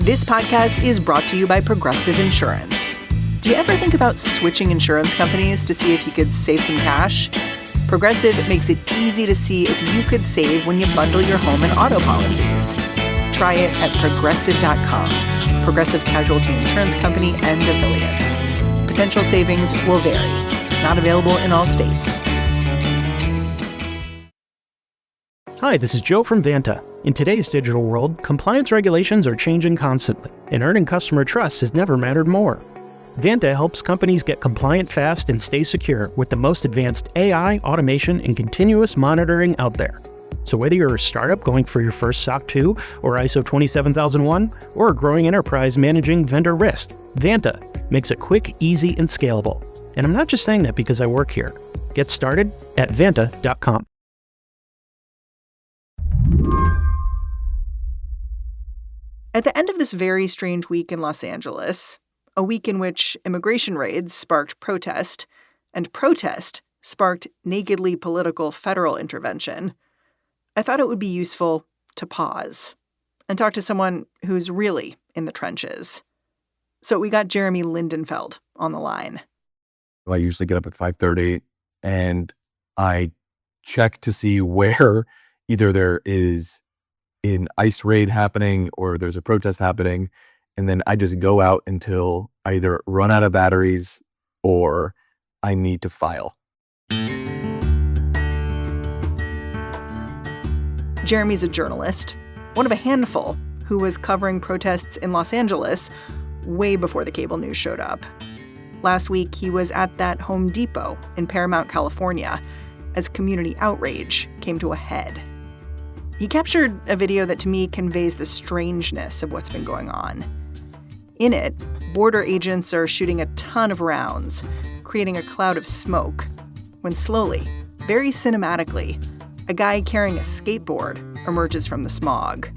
This podcast is brought to you by Progressive Insurance. Do you ever think about switching insurance companies to see if you could save some cash? Progressive makes it easy to see if you could save when you bundle your home and auto policies. Try it at Progressive.com. Progressive Casualty Insurance Company and Affiliates. Potential savings will vary. Not available in all states. Hi, this is Joe from Vanta. In today's digital world, compliance regulations are changing constantly, and earning customer trust has never mattered more. Vanta helps companies get compliant fast and stay secure with the most advanced AI, automation, and continuous monitoring out there. So whether you're a startup going for your first SOC 2 or ISO 27001, or a growing enterprise managing vendor risk, Vanta makes it quick, easy, and scalable. And I'm not just saying that because I work here. Get started at Vanta.com. At the end of this very strange week in Los Angeles, a week in which immigration raids sparked protest, and protest sparked nakedly political federal intervention, I thought it would be useful to pause and talk to someone who's really in the trenches. So we got Jeremy Lindenfeld on the line. I usually get up at 5:30 and I check to see where either there is an ICE raid happening or there's a protest happening. And then I just go out until I either run out of batteries or I need to file. Jeremy's a journalist, one of a handful who was covering protests in Los Angeles way before the cable news showed up. Last week, he was at that Home Depot in Paramount, California, as community outrage came to a head. He captured a video that to me conveys the strangeness of what's been going on. In it, border agents are shooting a ton of rounds, creating a cloud of smoke, when slowly, very cinematically, a guy carrying a skateboard emerges from the smog.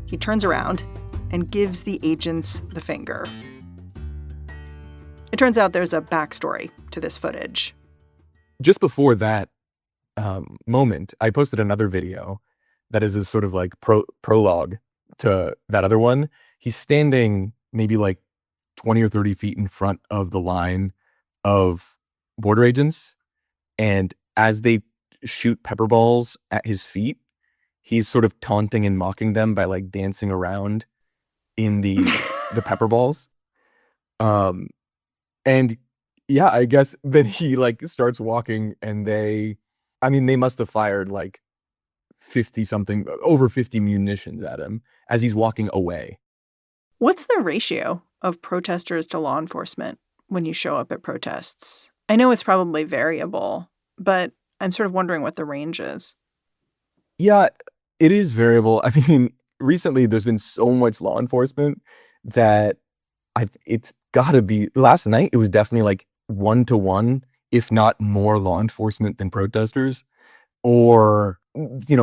He turns around and gives the agents the finger. It turns out there's a backstory to this footage. Just before that moment, I posted another video that is a sort of like prologue to that other one. He's standing maybe like 20 or 30 feet in front of the line of border agents. And as they shoot pepper balls at his feet, he's sort of taunting and mocking them by like dancing around in the pepper balls. And yeah, I guess then he like starts walking and they must have fired like 50 over 50 munitions at him as he's walking away. What's the ratio of protesters to law enforcement when you show up at protests? I know it's probably variable, but I'm sort of wondering what the range is. Yeah, it is variable. I mean, recently there's been so much law enforcement that it's got to be, last night it was definitely like 1-to-1, if not more law enforcement than protesters. Or,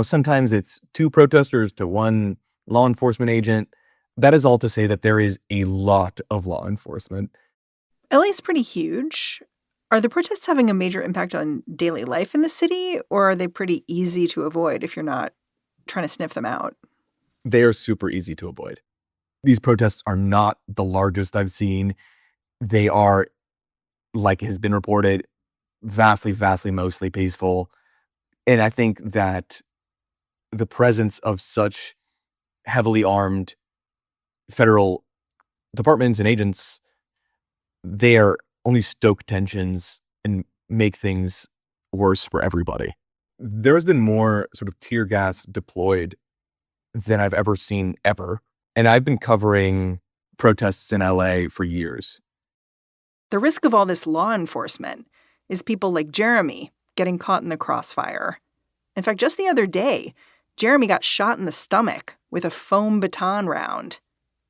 sometimes it's 2 protesters to 1 law enforcement agent. That is all to say that there is a lot of law enforcement. LA's pretty huge. Are the protests having a major impact on daily life in the city, or are they pretty easy to avoid if you're not trying to sniff them out? They are super easy to avoid. These protests are not the largest I've seen. They are, like has been reported, vastly, mostly peaceful. And I think that the presence of such heavily armed federal departments and agents, they are only stoke tensions and make things worse for everybody. There has been more sort of tear gas deployed than I've ever seen ever. And I've been covering protests in LA for years. The risk of all this law enforcement is people like Jeremy getting caught in the crossfire. In fact, just the other day, Jeremy got shot in the stomach with a foam baton round.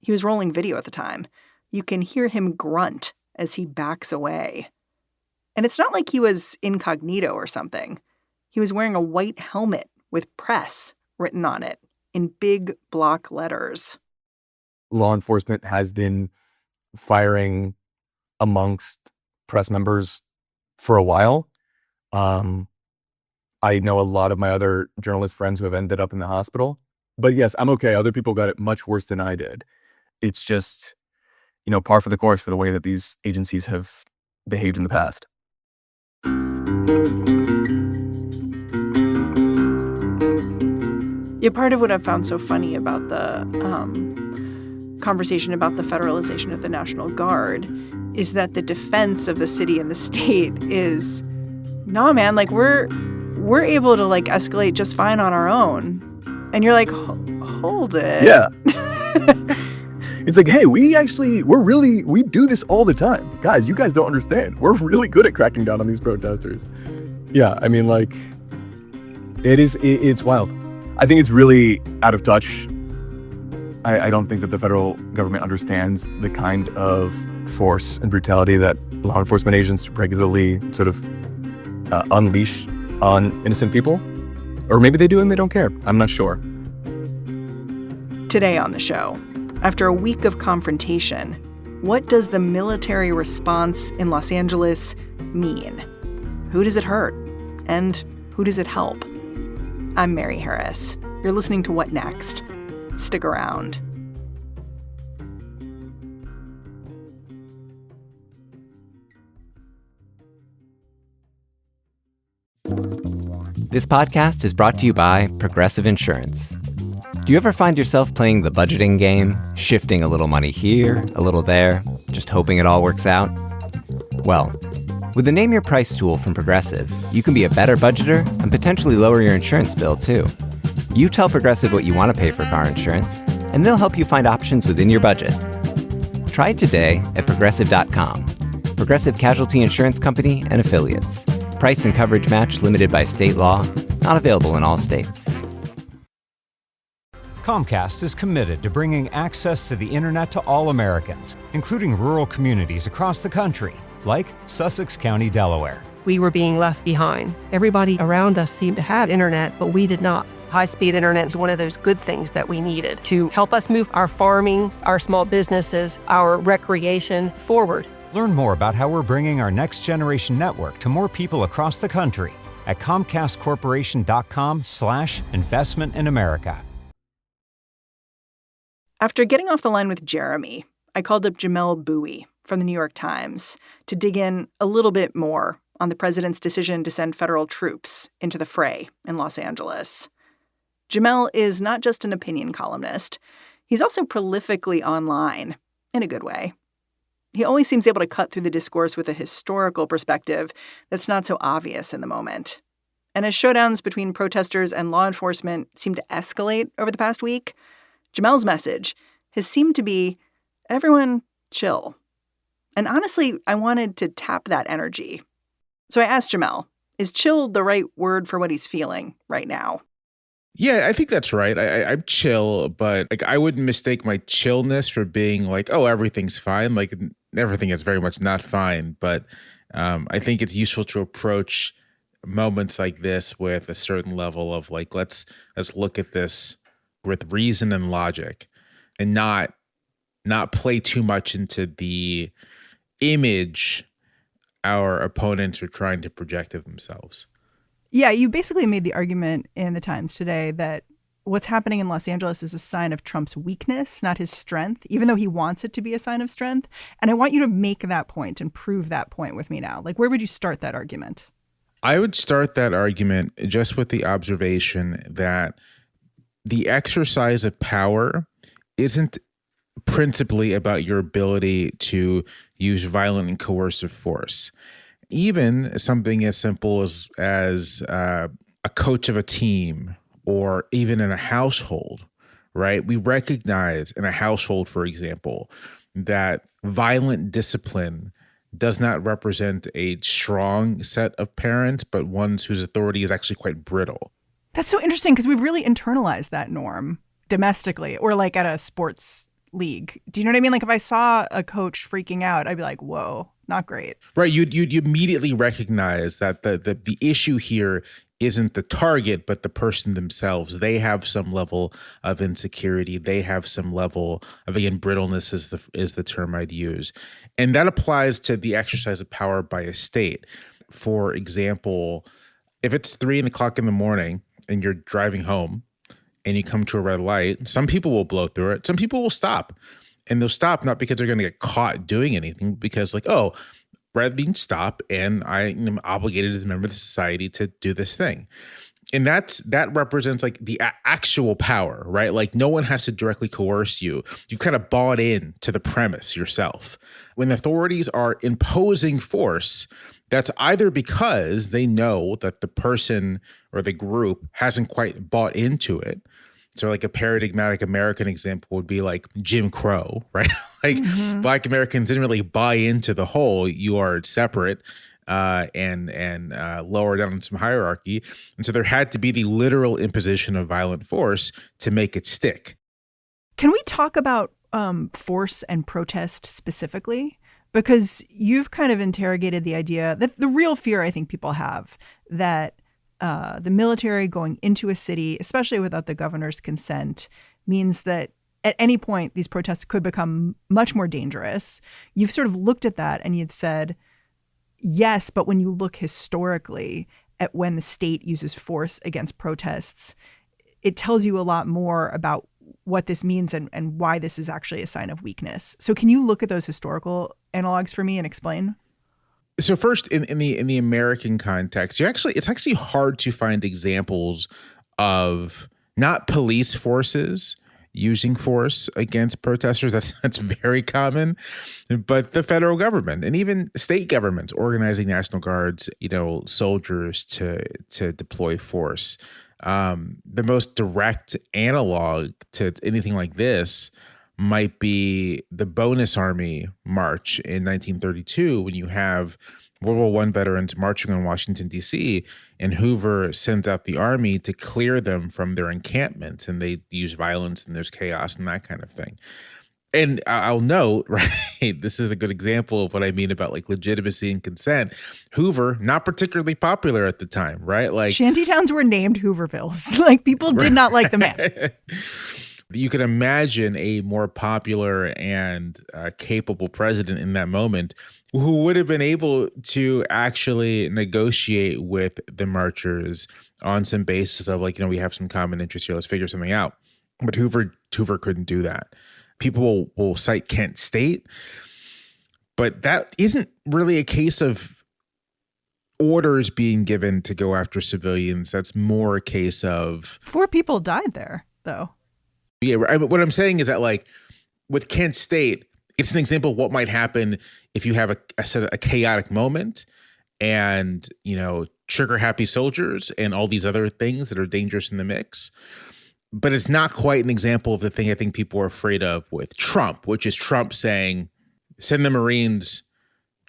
He was rolling video at the time. You can hear him grunt as he backs away. And it's not like he was incognito or something. He was wearing a white helmet with press written on it in big block letters. Law enforcement has been firing amongst press members for a while. I know a lot of my other journalist friends who have ended up in the hospital. But yes, I'm okay. Other people got it much worse than I did. It's just, par for the course for the way that these agencies have behaved in the past. Yeah, part of what I've found so funny about the conversation about the federalization of the National Guard is that the defense of the city and the state is, no, man, like we're able to like escalate just fine on our own. And you're like, hold it. Yeah. It's like, hey, we do this all the time. Guys, you guys don't understand. We're really good at cracking down on these protesters. Yeah, I mean, like, it's wild. I think it's really out of touch. I don't think that the federal government understands the kind of force and brutality that law enforcement agents regularly sort of unleash on innocent people. Or maybe they do and they don't care. I'm not sure. Today on the show, after a week of confrontation, what does the military response in Los Angeles mean? Who does it hurt? And who does it help? I'm Mary Harris. You're listening to What Next? Stick around. This podcast is brought to you by Progressive Insurance. Do you ever find yourself playing the budgeting game, shifting a little money here, a little there, just hoping it all works out? Well, with the Name Your Price tool from Progressive, you can be a better budgeter and potentially lower your insurance bill, too. You tell Progressive what you want to pay for car insurance, and they'll help you find options within your budget. Try it today at Progressive.com. Progressive Casualty Insurance Company and Affiliates. Price and coverage match limited by state law. Not available in all states. Comcast is committed to bringing access to the internet to all Americans, including rural communities across the country, like Sussex County, Delaware. We were being left behind. Everybody around us seemed to have internet, but we did not. High-speed internet is one of those good things that we needed to help us move our farming, our small businesses, our recreation forward. Learn more about how we're bringing our next-generation network to more people across the country at ComcastCorporation.com/investment in America. After getting off the line with Jeremy, I called up Jamelle Bouie from the New York Times to dig in a little bit more on the president's decision to send federal troops into the fray in Los Angeles. Jamelle is not just an opinion columnist. He's also prolifically online, in a good way. He always seems able to cut through the discourse with a historical perspective that's not so obvious in the moment. And as showdowns between protesters and law enforcement seem to escalate over the past week, Jamelle's message has seemed to be, everyone chill. And honestly, I wanted to tap that energy. So I asked Jamelle, is chill the right word for what he's feeling right now? Yeah, I think that's right. I'm chill, but like I wouldn't mistake my chillness for being like, oh, everything's fine. Like everything is very much not fine. But I think it's useful to approach moments like this with a certain level of like, let's look at this with reason and logic, and not play too much into the image our opponents are trying to project of themselves. Yeah, you basically made the argument in the Times today that what's happening in Los Angeles is a sign of Trump's weakness, not his strength, even though he wants it to be a sign of strength. And I want you to make that point and prove that point with me now. Like, where would you start that argument? I would start that argument just with the observation that the exercise of power isn't principally about your ability to use violent and coercive force. Even something as simple as a coach of a team or even in a household, right? We recognize in a household, for example, that violent discipline does not represent a strong set of parents, but ones whose authority is actually quite brittle. That's so interesting because we've really internalized that norm domestically or like at a sports league. Do you know what I mean? Like if I saw a coach freaking out, I'd be like, whoa, not great. Right. You'd immediately recognize that the issue here isn't the target, but the person themselves. They have some level of insecurity. They have some level of, again, brittleness is the term I'd use. And that applies to the exercise of power by a state. For example, if it's 3 o'clock in the morning and you're driving home and you come to a red light, some people will blow through it. Some people will stop. And they'll stop not because they're going to get caught doing anything, because like, oh, rather than stop, and I am obligated as a member of the society to do this thing. And that represents like the actual power, right? Like no one has to directly coerce you. You've kind of bought in to the premise yourself. When authorities are imposing force, that's either because they know that the person or the group hasn't quite bought into it. So like a paradigmatic American example would be like Jim Crow, right? Like Black Americans didn't really buy into the whole, you are separate and lower down in some hierarchy. And so there had to be the literal imposition of violent force to make it stick. Can we talk about force and protest specifically? Because you've kind of interrogated the idea that the real fear I think people have that the military going into a city, especially without the governor's consent, means that at any point these protests could become much more dangerous. You've sort of looked at that and you've said, yes, but when you look historically at when the state uses force against protests, it tells you a lot more about what this means and why this is actually a sign of weakness. So can you look at those historical analogs for me and explain? So first, in the American context, it's actually hard to find examples of not police forces using force against protesters. That's very common, but the federal government and even state governments organizing National Guards, soldiers to deploy force. The most direct analog to anything like this might be the Bonus Army March in 1932, when you have World War I veterans marching on Washington, D.C., and Hoover sends out the army to clear them from their encampments, and they use violence and there's chaos and that kind of thing. And I'll note, right, this is a good example of what I mean about like legitimacy and consent. Hoover, not particularly popular at the time, right? Like shantytowns were named Hoovervilles. Like people did not like the man. You could imagine a more popular and capable president in that moment who would have been able to actually negotiate with the marchers on some basis of like, we have some common interests here, let's figure something out. But Hoover couldn't do that. People will cite Kent State, but that isn't really a case of orders being given to go after civilians. That's more a case of 4 people died there, though. Yeah, what I'm saying is that like with Kent State, it's an example of what might happen if you have a chaotic moment and, trigger happy soldiers and all these other things that are dangerous in the mix. But it's not quite an example of the thing I think people are afraid of with Trump, which is Trump saying, send the Marines,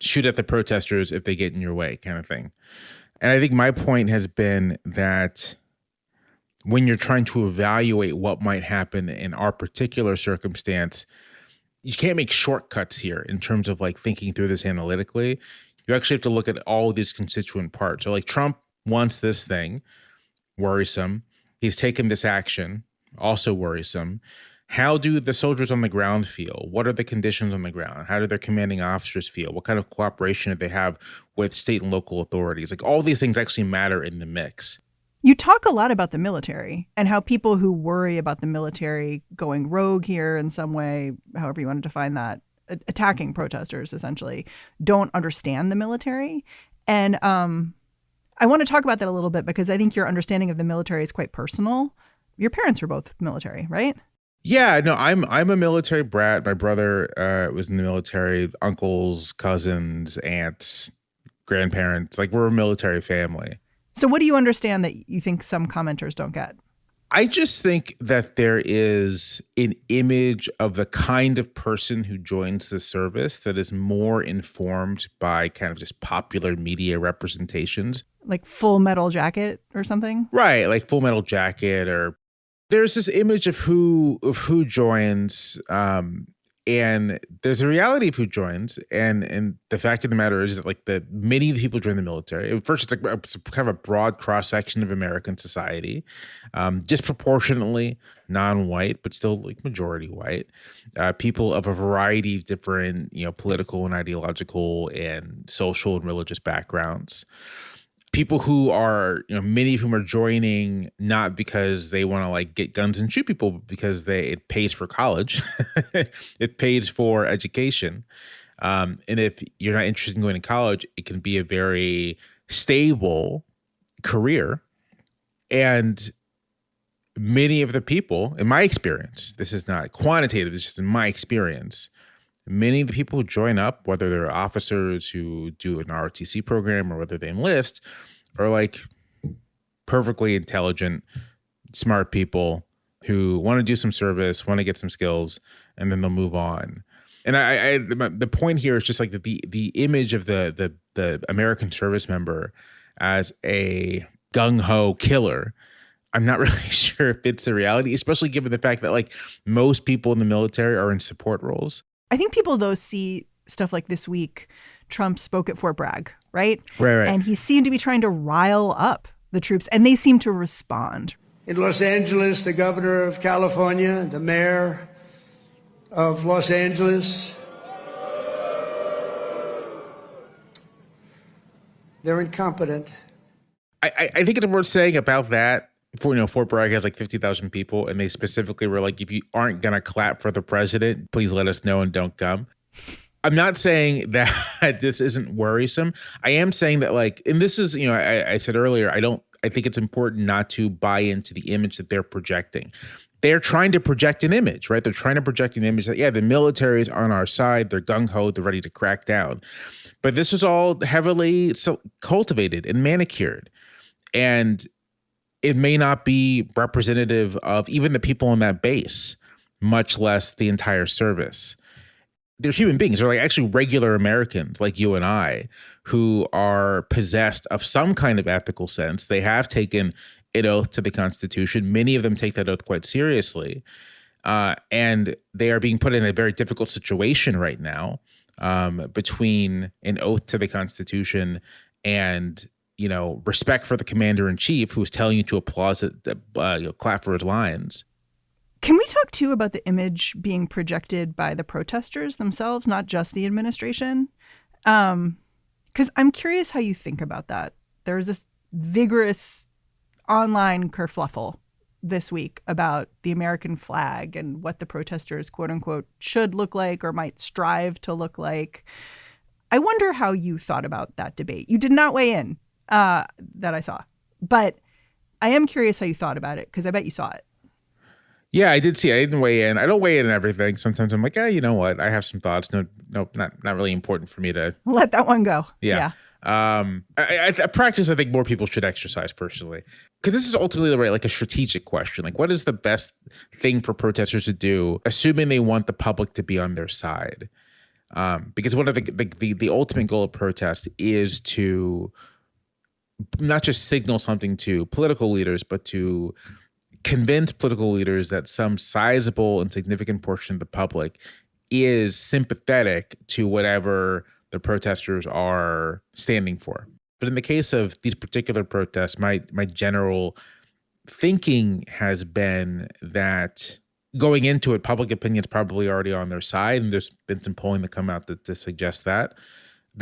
shoot at the protesters if they get in your way kind of thing. And I think my point has been that when you're trying to evaluate what might happen in our particular circumstance, you can't make shortcuts here in terms of like thinking through this analytically. You actually have to look at all of these constituent parts. So like Trump wants this thing, worrisome. He's taken this action, also worrisome. How do the soldiers on the ground feel? What are the conditions on the ground? How do their commanding officers feel? What kind of cooperation do they have with state and local authorities? Like all these things actually matter in the mix. You talk a lot about the military and how people who worry about the military going rogue here in some way, however you want to define that, attacking protesters essentially, don't understand the military. And I want to talk about that a little bit because I think your understanding of the military is quite personal. Your parents were both military, right? Yeah, no, I'm a military brat. My brother was in the military, uncles, cousins, aunts, grandparents. Like we're a military family. So what do you understand that you think some commenters don't get? I just think that there is an image of the kind of person who joins the service that is more informed by kind of just popular media representations. Like Full Metal Jacket or something? Right, like Full Metal Jacket, or there's this image of who joins, and there's a reality of who joins, and the fact of the matter is that like many of the people join the military. First, it's kind of a broad cross section of American society, disproportionately non-white, but still like majority white. People of a variety of different, political and ideological and social and religious backgrounds. people who are, many of whom are joining not because they want to like get guns and shoot people, but because it pays for college, it pays for education. And if you're not interested in going to college, it can be a very stable career. And many of the people, in my experience, this is not quantitative, this is in my experience, many of the people who join up, whether they're officers who do an ROTC program or whether they enlist, are like perfectly intelligent, smart people who want to do some service, want to get some skills, and then they'll move on. And the point here is just like the image of the American service member as a gung-ho killer. I'm not really sure if it's the reality, especially given the fact that like most people in the military are in support roles. I think people, though, see stuff like this week, Trump spoke at Fort Bragg, right? Right. And he seemed to be trying to rile up the troops, and they seem to respond. In Los Angeles, the governor of California, the mayor of Los Angeles, they're incompetent. I think it's worth saying about that. Fort Bragg has like 50,000 people, and they specifically were like, if you aren't going to clap for the president, please let us know and don't come. I'm not saying that this isn't worrisome. I am saying that like, and this is, I said earlier, I think it's important not to buy into the image that they're projecting. They're trying to project an image, right? They're trying to project an image that, yeah, the military is on our side. They're gung-ho. They're ready to crack down. But this is all heavily cultivated and manicured. And it may not be representative of even the people in that base, much less the entire service. They're human beings. They're like actually regular Americans like you and I who are possessed of some kind of ethical sense. They have taken an oath to the Constitution. Many of them take that oath quite seriously. And they are being put in a very difficult situation right now between an oath to the Constitution and respect for the commander in chief who's telling you to clap for his lines. Can we talk too about the image being projected by the protesters themselves, not just the administration? Because I'm curious how you think about that. There was this vigorous online kerfluffle this week about the American flag and what the protesters, quote unquote, should look like or might strive to look like. I wonder how you thought about that debate. You did not weigh in. That I saw. But I am curious how you thought about it, because I bet you saw it. Yeah, I did see it. I didn't weigh in. I don't weigh in everything. Sometimes I'm like, you know what? I have some thoughts. No, not really important for me to let that one go. Yeah. A practice I think more people should exercise personally, because this is ultimately like a strategic question. Like, what is the best thing for protesters to do, assuming they want the public to be on their side? Because one of the ultimate goal of protest is to not just signal something to political leaders, but to convince political leaders that some sizable and significant portion of the public is sympathetic to whatever the protesters are standing for. But in the case of these particular protests, my general thinking has been that going into it, public opinion is probably already on their side, and there's been some polling that come out to suggest that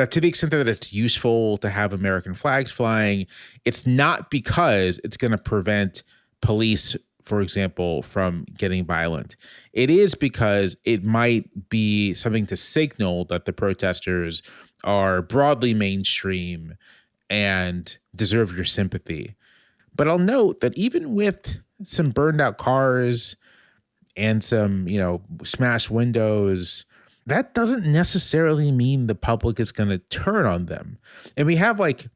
to the extent that it's useful to have American flags flying, it's not because it's going to prevent police, for example, from getting violent. It is because it might be something to signal that the protesters are broadly mainstream and deserve your sympathy. But I'll note that even with some burned out cars and some, smashed windows, that doesn't necessarily mean the public is going to turn on them. And we have like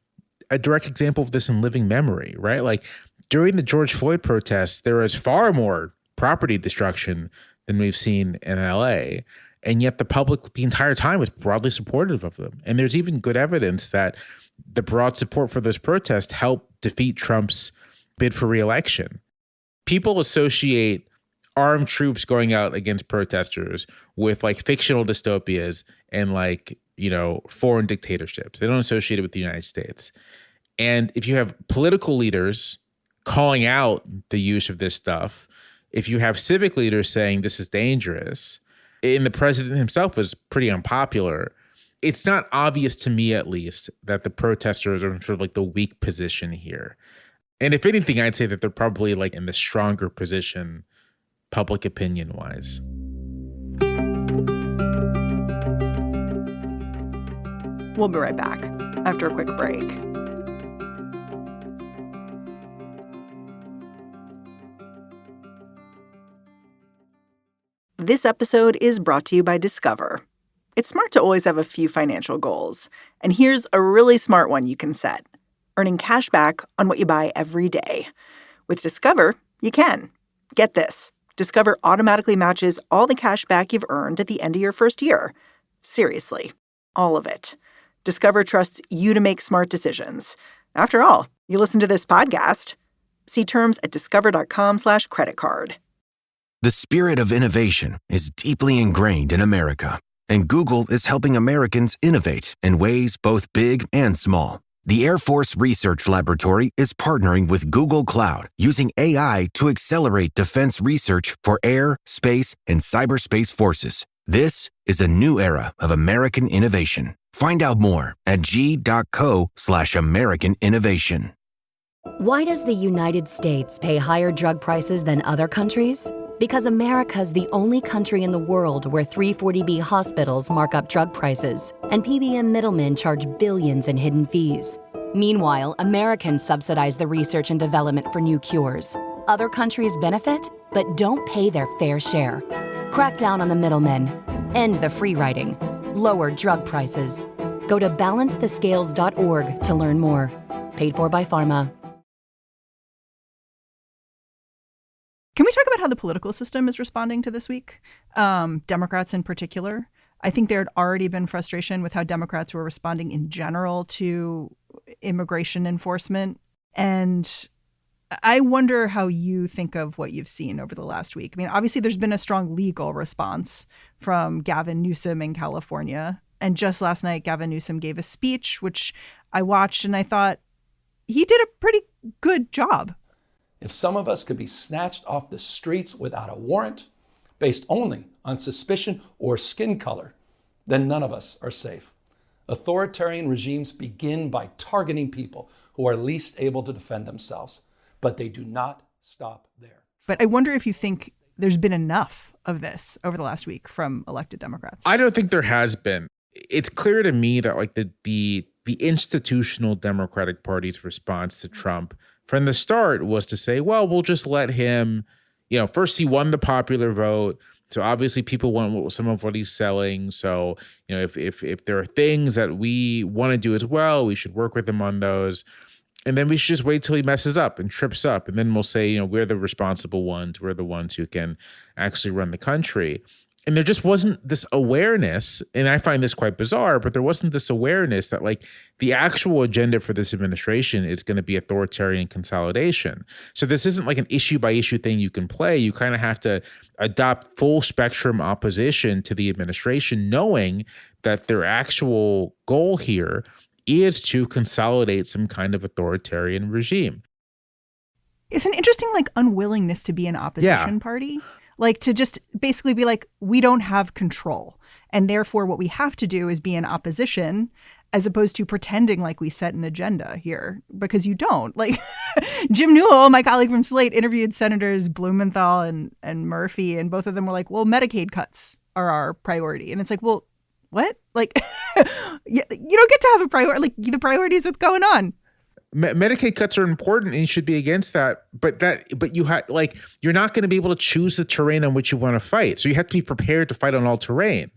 a direct example of this in living memory, right? Like during the George Floyd protests, there was far more property destruction than we've seen in LA. And yet the public the entire time was broadly supportive of them. And there's even good evidence that the broad support for this protest helped defeat Trump's bid for re-election. People associate armed troops going out against protesters with like fictional dystopias and like, foreign dictatorships. They don't associate it with the United States. And if you have political leaders calling out the use of this stuff, if you have civic leaders saying this is dangerous, and the president himself was pretty unpopular, it's not obvious to me, at least, that the protesters are in sort of like the weak position here. And if anything, I'd say that they're probably like in the stronger position, public opinion wise. We'll be right back after a quick break. This episode is brought to you by Discover. It's smart to always have a few financial goals. And here's a really smart one you can set: earning cash back on what you buy every day. With Discover, you can. Get this. Discover automatically matches all the cash back you've earned at the end of your first year. Seriously, all of it. Discover trusts you to make smart decisions. After all, you listen to this podcast. See terms at discover.com/creditcard. The spirit of innovation is deeply ingrained in America, and Google is helping Americans innovate in ways both big and small. The Air Force Research Laboratory is partnering with Google Cloud using AI to accelerate defense research for air, space, and cyberspace forces. This is a new era of American innovation. Find out more at g.co/American innovation. Why does the United States pay higher drug prices than other countries? Because America's the only country in the world where 340B hospitals mark up drug prices and PBM middlemen charge billions in hidden fees. Meanwhile, Americans subsidize the research and development for new cures. Other countries benefit, but don't pay their fair share. Crack down on the middlemen. End the free riding. Lower drug prices. Go to balancethescales.org to learn more. Paid for by Pharma. Can we talk about how the political system is responding to this week? Democrats in particular. I think there had already been frustration with how Democrats were responding in general to immigration enforcement. And I wonder how you think of what you've seen over the last week. I mean, obviously, there's been a strong legal response from Gavin Newsom in California. And just last night, Gavin Newsom gave a speech, which I watched and I thought he did a pretty good job. If some of us could be snatched off the streets without a warrant, based only on suspicion or skin color, then none of us are safe. Authoritarian regimes begin by targeting people who are least able to defend themselves, but they do not stop there. But I wonder if you think there's been enough of this over the last week from elected Democrats. I don't think there has been. It's clear to me that like the institutional Democratic Party's response to Trump from the start was to say, well, we'll just let him, first he won the popular vote. So obviously people want some of what he's selling. So, if there are things that we want to do as well, we should work with him on those. And then we should just wait till he messes up and trips up. And then we'll say, we're the responsible ones. We're the ones who can actually run the country. And there just wasn't this awareness, and I find this quite bizarre, but there wasn't this awareness that like the actual agenda for this administration is going to be authoritarian consolidation. So this isn't like an issue by issue thing you can play. You kind of have to adopt full spectrum opposition to the administration, knowing that their actual goal here is to consolidate some kind of authoritarian regime. It's an interesting unwillingness to be an opposition party. To just basically be like, we don't have control. And therefore, what we have to do is be in opposition as opposed to pretending like we set an agenda here, because you don't. Jim Newell, my colleague from Slate, interviewed Senators Blumenthal and Murphy, and both of them were like, well, Medicaid cuts are our priority. And it's like, well, what? You don't get to have a priority. The priority is what's going on. Medicaid cuts are important and you should be against that. But you you're not going to be able to choose the terrain on which you want to fight. So you have to be prepared to fight on all terrain.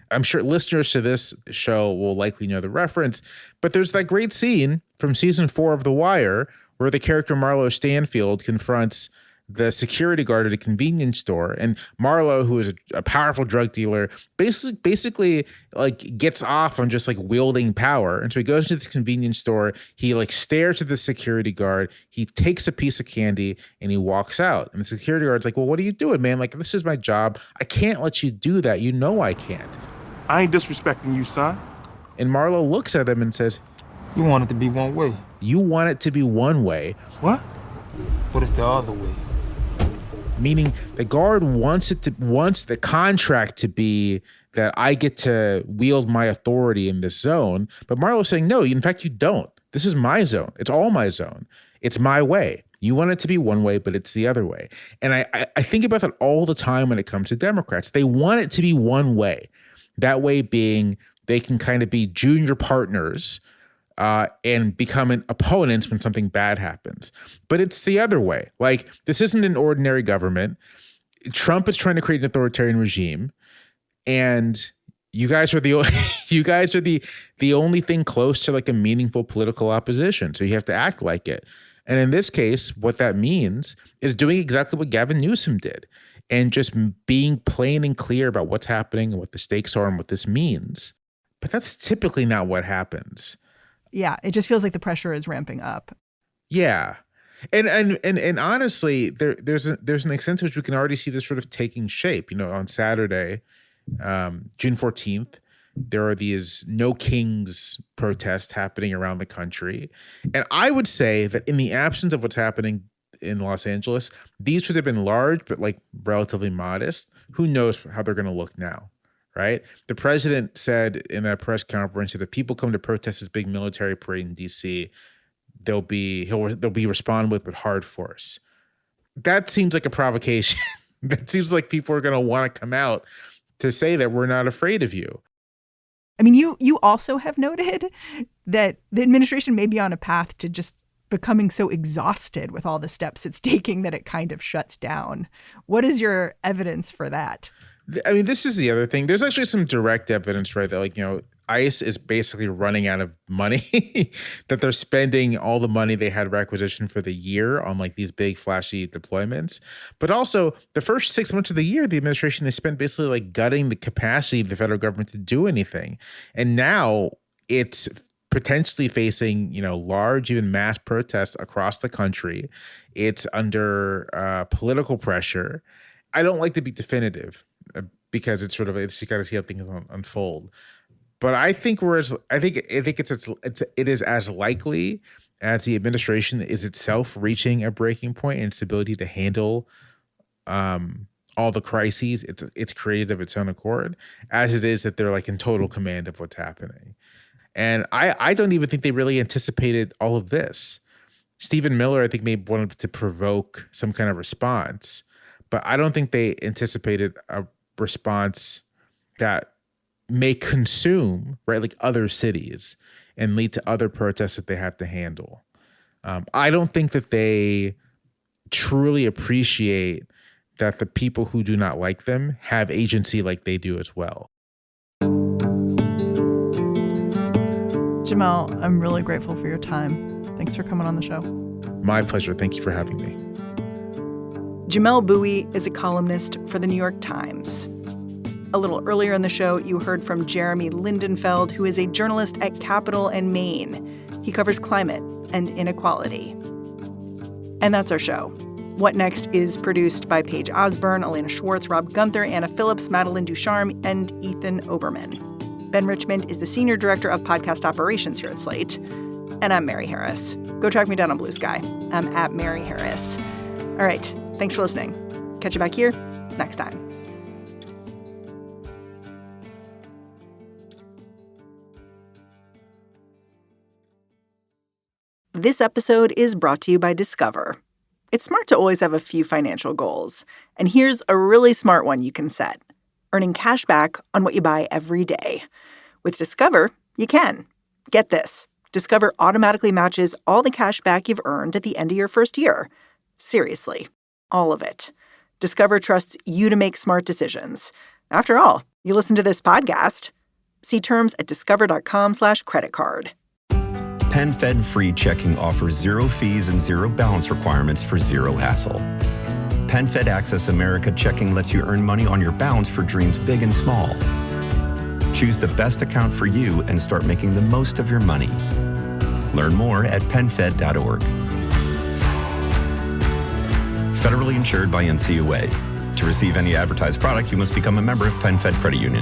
I'm sure listeners to this show will likely know the reference, but there's that great scene from season 4 of The Wire where the character Marlo Stanfield confronts the security guard at a convenience store, and Marlo, who is a powerful drug dealer, basically gets off on just wielding power. And so he goes to the convenience store, he stares at the security guard, he takes a piece of candy and he walks out. And the security guard's like, well, what are you doing, man? This is my job. I can't let you do that. You know I can't. I ain't disrespecting you, son. And Marlo looks at him and says, you want it to be one way. You want it to be one way. What? What is the other way? meaning the guard wants the contract to be that I get to wield my authority in this zone. But Marlowe's saying, no, in fact, you don't. This is my zone. It's all my zone. It's my way. You want it to be one way, but it's the other way. And I think about that all the time when it comes to Democrats. They want it to be one way. That way being they can kind of be junior partners and become an opponents when something bad happens. But it's the other way. Like, this isn't an ordinary government. Trump is trying to create an authoritarian regime, and you guys are the only thing close to like a meaningful political opposition. So you have to act like it. And in this case, what that means is doing exactly what Gavin Newsom did and just being plain and clear about what's happening and what the stakes are and what this means. But that's typically not what happens. Yeah, it just feels like the pressure is ramping up. Yeah. And honestly, there's an extent to which we can already see this sort of taking shape. You know, on Saturday, June 14th, there are these No Kings protests happening around the country. And I would say that in the absence of what's happening in Los Angeles, these would have been large, but like relatively modest. Who knows how they're going to look now, right? The president said in a press conference that if people come to protest this big military parade in D.C., they'll be responded with hard force. That seems like a provocation. That seems like people are going to want to come out to say that we're not afraid of you. I mean, you also have noted that the administration may be on a path to just becoming so exhausted with all the steps it's taking that it kind of shuts down. What is your evidence for that? I mean, this is the other thing. There's actually some direct evidence, right, that, like, you know, ICE is basically running out of money, that they're spending all the money they had requisitioned for the year on like these big flashy deployments. But also the first 6 months of the year, the administration has spent basically like gutting the capacity of the federal government to do anything. And now it's potentially facing, you know, large, even mass protests across the country. It's under political pressure. I don't like to be definitive because it's you got to see how things unfold. But I think it is as likely as the administration is itself reaching a breaking point in its ability to handle all the crises it's created of its own accord, as it is that they're like in total command of what's happening. And I don't even think they really anticipated all of this. Stephen Miller, I think, maybe wanted to provoke some kind of response, but I don't think they anticipated a response that may consume, right, like other cities and lead to other protests that they have to handle. I don't think that they truly appreciate that the people who do not like them have agency like they do as well. Jamelle, I'm really grateful for your time. Thanks for coming on the show. My pleasure. Thank you for having me. Jamelle Bouie is a columnist for the New York Times. A little earlier in the show, you heard from Jeremy Lindenfeld, who is a journalist at Capital and Maine. He covers climate and inequality. And that's our show. What Next is produced by Paige Osburn, Elena Schwartz, Rob Gunther, Anna Phillips, Madeline Ducharme, and Ethan Oberman. Ben Richmond is the Senior Director of Podcast Operations here at Slate. And I'm Mary Harris. Go track me down on Blue Sky. I'm at Mary Harris. All right. Thanks for listening. Catch you back here next time. This episode is brought to you by Discover. It's smart to always have a few financial goals. And here's a really smart one you can set: earning cash back on what you buy every day. With Discover, you can. Get this. Discover automatically matches all the cash back you've earned at the end of your first year. Seriously, all of it. Discover trusts you to make smart decisions. After all, you listen to this podcast. See terms at discover.com/creditcard. PenFed Free Checking offers 0 fees and 0 balance requirements for 0 hassle. PenFed Access America Checking lets you earn money on your balance for dreams big and small. Choose the best account for you and start making the most of your money. Learn more at PenFed.org. Federally insured by NCUA. To receive any advertised product, you must become a member of PenFed Credit Union.